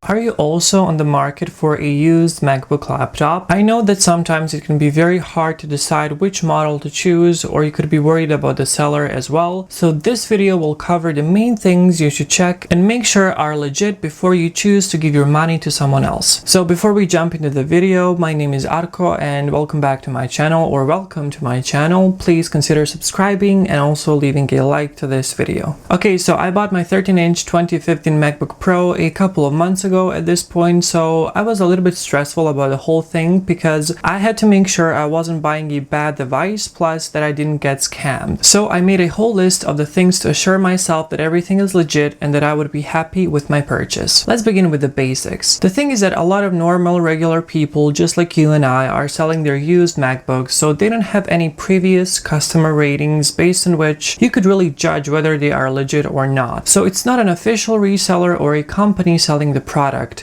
Are you also on the market for a used MacBook laptop? I know that sometimes it can be very hard to decide which model to choose, or you could be worried about the seller as well. So this video will cover the main things you should check and make sure are legit before you choose to give your money to someone else. So before we jump into the video, my name is Arko and welcome back to my channel, or welcome to my channel. Please consider subscribing and also leaving a like to this video. Okay, so I bought my 13-inch 2015 MacBook Pro a couple of months ago at this point, so I was a little bit stressful about the whole thing because I had to make sure I wasn't buying a bad device, plus that I didn't get scammed. So I made a whole list of the things to assure myself that everything is legit and that I would be happy with my purchase. Let's begin with the basics. The thing is that a lot of normal, regular people just like you and I are selling their used MacBooks, so they don't have any previous customer ratings based on which you could really judge whether they are legit or not. So it's not an official reseller or a company selling the product.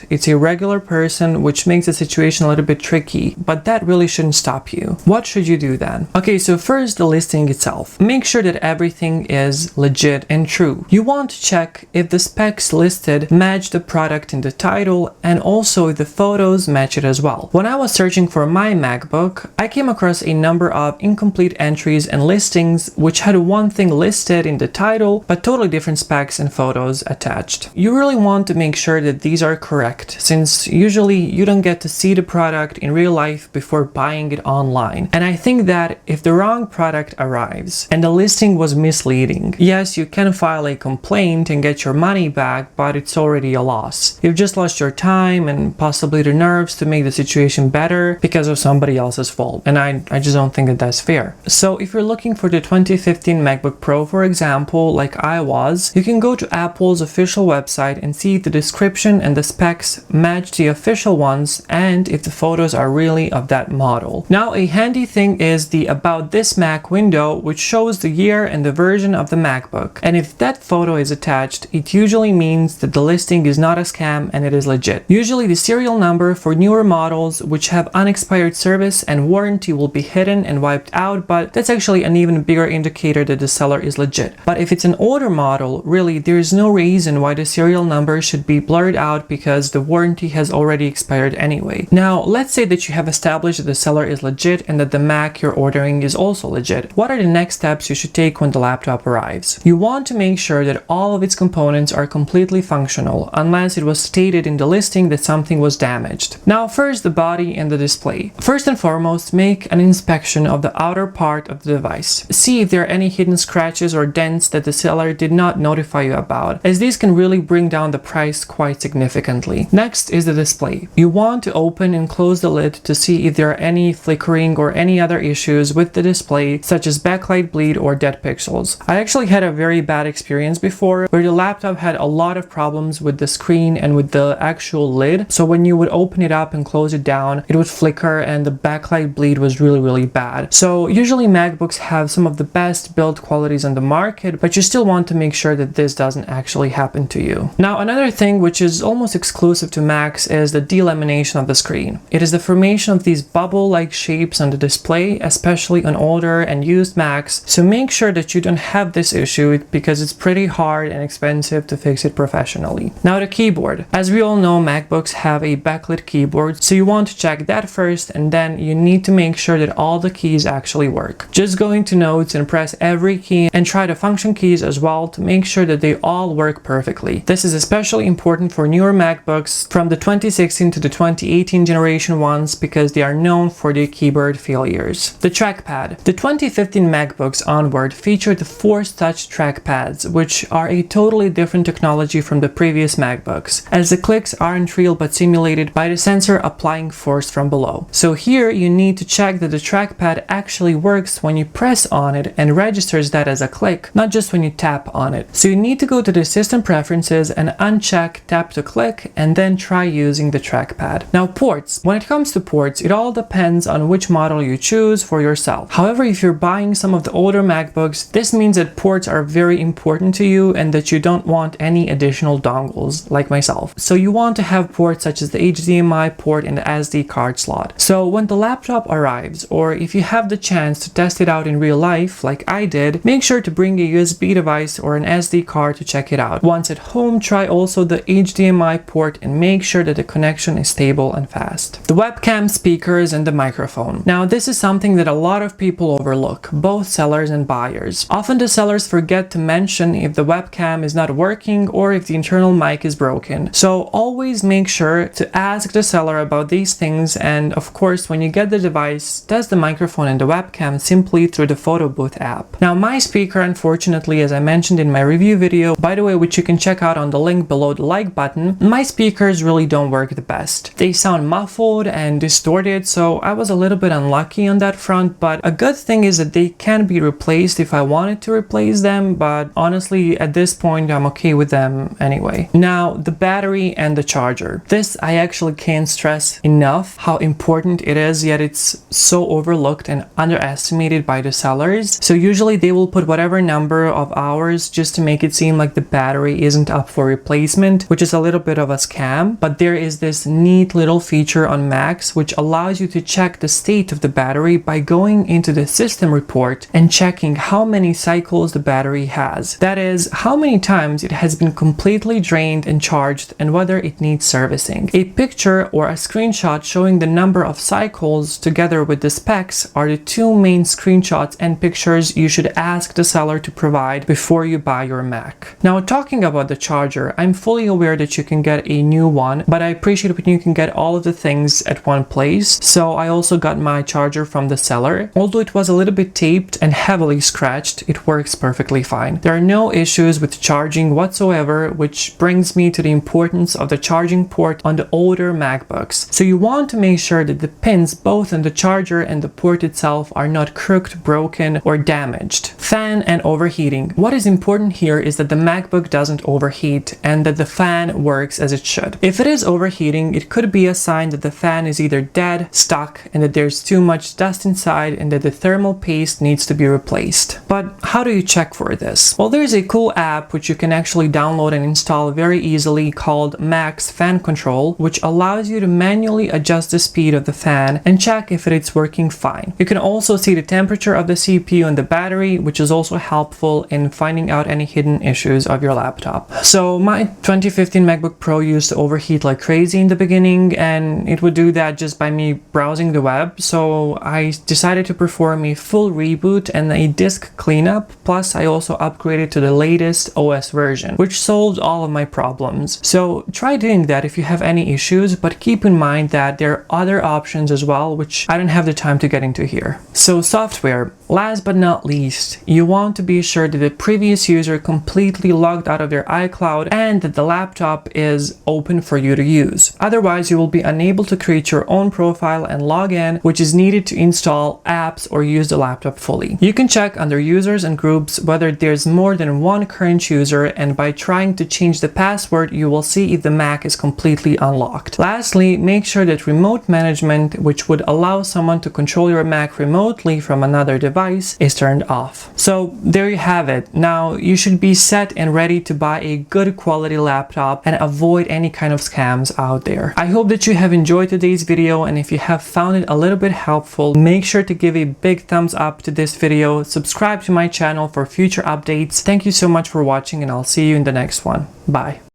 It's a regular person, which makes the situation a little bit tricky, but that really shouldn't stop you. What should you do then? Okay, so first, the listing itself. Make sure that everything is legit and true. You want to check if the specs listed match the product in the title, and also if the photos match it as well. When I was searching for my MacBook, I came across a number of incomplete entries and listings which had one thing listed in the title but totally different specs and photos attached. You really want to make sure that these are correct, since usually you don't get to see the product in real life before buying it online. And I think that if the wrong product arrives and the listing was misleading, yes, you can file a complaint and get your money back, but it's already a loss. You've just lost your time and possibly the nerves to make the situation better because of somebody else's fault. And I just don't think that that's fair. So if you're looking for the 2015 MacBook Pro, for example, like I was, you can go to Apple's official website and see if the description and the specs match the official ones and if the photos are really of that model. Now, a handy thing is the About This Mac window, which shows the year and the version of the MacBook. And if that photo is attached, it usually means that the listing is not a scam and it is legit. Usually the serial number for newer models which have unexpired service and warranty will be hidden and wiped out, but that's actually an even bigger indicator that the seller is legit. But if it's an older model, really there is no reason why the serial number should be blurred out because the warranty has already expired anyway. Now, let's say that you have established that the seller is legit and that the Mac you're ordering is also legit. What are the next steps you should take when the laptop arrives? You want to make sure that all of its components are completely functional, unless it was stated in the listing that something was damaged. Now, first, the body and the display. First and foremost, make an inspection of the outer part of the device. See if there are any hidden scratches or dents that the seller did not notify you about, as these can really bring down the price quite significantly. Next is the display. You want to open and close the lid to see if there are any flickering or any other issues with the display, such as backlight bleed or dead pixels. I actually had a very bad experience before where the laptop had a lot of problems with the screen and with the actual lid. So when you would open it up and close it down, it would flicker and the backlight bleed was really bad. So usually MacBooks have some of the best build qualities on the market, but you still want to make sure that this doesn't actually happen to you. Now, another thing which is almost exclusive to Macs is the delamination of the screen. It is the formation of these bubble-like shapes on the display, especially on older and used Macs, so make sure that you don't have this issue because it's pretty hard and expensive to fix it professionally. Now, the keyboard. As we all know, MacBooks have a backlit keyboard, so you want to check that first, and then you need to make sure that all the keys actually work. Just go into Notes and press every key and try the function keys as well to make sure that they all work perfectly. This is especially important for newer MacBooks from the 2016 to the 2018 generation ones because they are known for their keyboard failures. The trackpad. The 2015 MacBooks onward featured the Force Touch trackpads, which are a totally different technology from the previous MacBooks, as the clicks aren't real but simulated by the sensor applying force from below. So here you need to check that the trackpad actually works when you press on it and registers that as a click, not just when you tap on it. So you need to go to the system preferences and uncheck tap to click and then try using the trackpad. Now, ports. When it comes to ports, it all depends on which model you choose for yourself. However, if you're buying some of the older MacBooks, this means that ports are very important to you and that you don't want any additional dongles like myself. So you want to have ports such as the HDMI port and the SD card slot. So when the laptop arrives, or if you have the chance to test it out in real life like I did, make sure to bring a USB device or an SD card to check it out. Once at home, try also the HDMI HDMI port and make sure that the connection is stable and fast. The webcam, speakers, and the microphone. Now this is something that a lot of people overlook, both sellers and buyers. Often the sellers forget to mention if the webcam is not working or if the internal mic is broken. So always make sure to ask the seller about these things, and of course when you get the device, test the microphone and the webcam simply through the photo booth app. Now my speaker, unfortunately, as I mentioned in my review video, by the way, which you can check out on the link below the like button, my speakers really don't work the best. They sound muffled and distorted, so I was a little bit unlucky on that front, but a good thing is that they can be replaced if I wanted to replace them, but honestly at this point I'm okay with them anyway. Now the battery and the charger. This I actually can't stress enough how important it is, yet it's so overlooked and underestimated by the sellers. So usually they will put whatever number of hours just to make it seem like the battery isn't up for replacement, which is a little bit of a scam. But there is this neat little feature on Macs which allows you to check the state of the battery by going into the system report and checking how many cycles the battery has. That is, how many times it has been completely drained and charged and whether it needs servicing. A picture or a screenshot showing the number of cycles together with the specs are the two main screenshots and pictures you should ask the seller to provide before you buy your Mac. Now talking about the charger, I'm fully aware that you can get a new one, but I appreciate when you can get all of the things at one place. So I also got my charger from the seller. Although it was a little bit taped and heavily scratched, it works perfectly fine. There are no issues with charging whatsoever, which brings me to the importance of the charging port on the older MacBooks. So you want to make sure that the pins both in the charger and the port itself are not crooked, broken, or damaged. Fan and overheating. What is important here is that the MacBook doesn't overheat and that the fan works as it should. If it is overheating, it could be a sign that the fan is either dead, stuck, and that there's too much dust inside and that the thermal paste needs to be replaced. But how do you check for this? Well, there's a cool app which you can actually download and install very easily called Mac's Fan Control, which allows you to manually adjust the speed of the fan and check if it's working fine. You can also see the temperature of the CPU and the battery, which is also helpful in finding out any hidden issues of your laptop. So my 2015 MacBook Pro used to overheat like crazy in the beginning, and it would do that just by me browsing the web. So I decided to perform a full reboot and a disk cleanup, plus I also upgraded to the latest OS version, which solved all of my problems. So try doing that if you have any issues, but keep in mind that there are other options as well, which I don't have the time to get into here. So software. Last but not least, you want to be sure that the previous user completely logged out of their iCloud and that the laptop is open for you to use. Otherwise, you will be unable to create your own profile and log in, which is needed to install apps or use the laptop fully. You can check under users and groups whether there's more than one current user, and by trying to change the password, you will see if the Mac is completely unlocked. Lastly, make sure that remote management, which would allow someone to control your Mac remotely from another device, is turned off. So there you have it. Now you should be set and ready to buy a good quality laptop and avoid any kind of scams out there. I hope that you have enjoyed today's video, and if you have found it a little bit helpful, make sure to give a big thumbs up to this video, subscribe to my channel for future updates. Thank you so much for watching, and I'll see you in the next one. Bye.